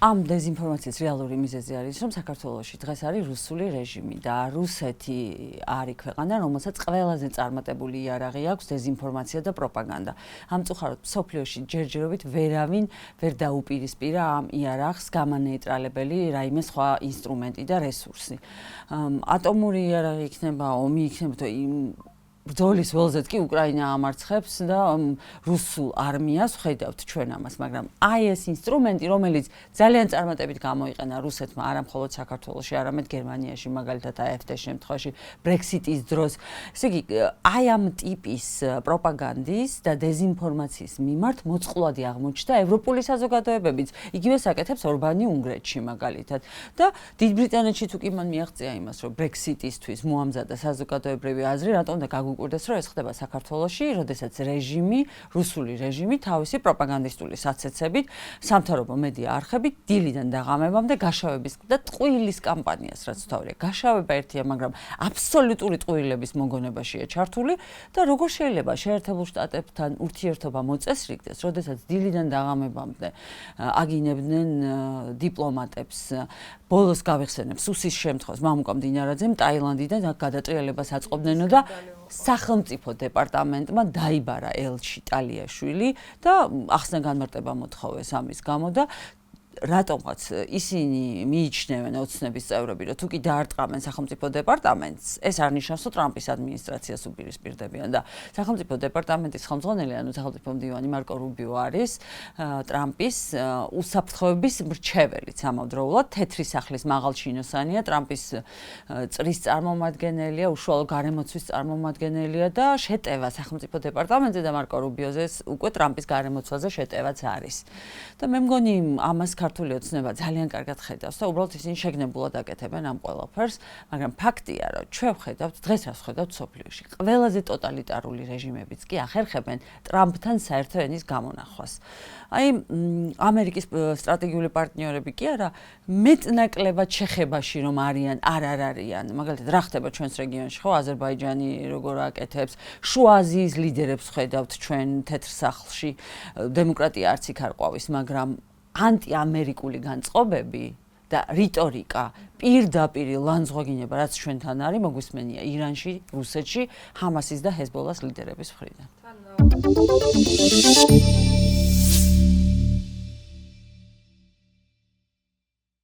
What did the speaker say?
ამ დეზინფორმაციის რეალური მიზეზი არის, რომ საქართველოში დღეს არის რუსული რეჟიმი და რუსეთი არის ქვეყანა, რომელსაც ყველაზე წარმატებული იარაღი აქვს დეზინფორმაცია და პროპაგანდა. ამწუხაროდ მსოფლიოში ჯერჯერობით ვერავინ ვერ დაუპირისპირა ამ იარაღს გამანეიტრალებელი რაიმე სხვა ინსტრუმენტი და რესურსი. ატომური იარაღი იქნება, ომი იქნება, ბრძოლის ველზეც კი უკრაინა ამარცხებს და რუსულ არმიას ხედავთ ჩვენ ამას, მაგრამ აი ეს ინსტრუმენტი, რომელიც ძალიან წარმატებით გამოიყენა რუსეთმა არა მხოლოდ საქართველოში, არამედ გერმანიაში, მაგალითად AfD-ის შემთხვევაში, Brexit-ის დროს. ესე იგი, აი ამ ტიპის პროპაგანდის და დეზინფორმაციის მიმართ მოწყვლადი აღმოჩნდა ევროპული საზოგადოებებიც. იგივე საკეთებს ორბანი უნგრეთში მაგალითად. და დიდ ბრიტანეთში თუ კი მან მიაღწია იმას, რომ Brexit-ისთვის მოამზადა საზოგადოებრივი აზრი, რატომ და გაგუკვირდეს, რომ ეს ხდება საქართველოში, როდესაც რუსული რეჟიმი თავისი პროპაგანდისტული საცეცებით, სამთავრობო მედია არხებით დილიდან დაღამებამდე გაშავების და ტყუილის კამპანიას რაც თავია. გაშავება ერთია, მაგრამ აბსოლუტური ტყუილების მოგონებაშია ჩართული და როგორ შეიძლება შეერთებულ შტატებთან ურთიერთობა მოწესრიგდეს, როდესაც დილიდან დაღამებამდე აგინებდნენ დიპლომატებს, ბოლოს გავიხსენებ სუსის შემთხვევას, მამუკა მდინარაძემ ტაილანდიდან გადატრიალებას აწყობდნენო და სახელმწიფო დეპარტამენტმა დაიბარა ელჩი ტალიაშვილი და ახსნა განმარტება მოთხოვეს ამის გამო და რატომღაც ისინი მიიჩნევენ ოცნების წევრები, რომ თუ კი დაარტყამენ სახელმწიფო დეპარტამენტს, ეს არ ნიშნავს, რომ ტრამპის ადმინისტრაციას უპირისპირდებიან და სახელმწიფო დეპარტამენტის ხელმძღვანელი, ანუ სახელმწიფო მდივანი მარკო რუბიო არის ტრამპის უსაფრთხოების მრჩეველიც ამავდროულად, თეთრი სახლის მაღალჩინოსანია, ტრამპის წრის წარმომადგენელია, უშუალო გარემოცვის წარმომადგენელია და შეტევა სახელმწიფო დეპარტამენტზე და მარკო რუბიოზეს უკვე ტრამპის გარემოცვაზე შეტევაც არის. და მე მგონი ამას ქართული ოცნება ძალიან კარგად ხედავს და უბრალოდ ისინი შეგნებულად აკეთებენ ამ ყველაფერს, მაგრამ ფაქტია, რომ ჩვენ ვხედავთ, დღეს რაც ვხედავთ სოფლიოში, ყველაზე ტოტალიტარული რეჟიმებიც კი ახერხებენ ტრამპთან საერთო ენის გამონახვას. აი, ამერიკის სტრატეგიული პარტნიორები კი არა, მეტნაკლებად შეხებაში რომ არიან, არ არიან. მაგალითად, რა ხდება ჩვენს რეგიონში, ხო, აზერბაიჯანი როგორ აკეთებს, შუა აზიის ლიდერებს ვხედავთ ჩვენ თეთრ სახლში, დემოკრატია არც იქ არ ყვავის, მაგრამ ანტიამერიკული განწყობები და რიტორიკა პირდაპირ ლანძღვაგინება, რაც ჩვენთან არის, მოგვისმენია ირანში, რუსეთში, ჰამასის და ჰეზბოლას ლიდერების მხრიდან.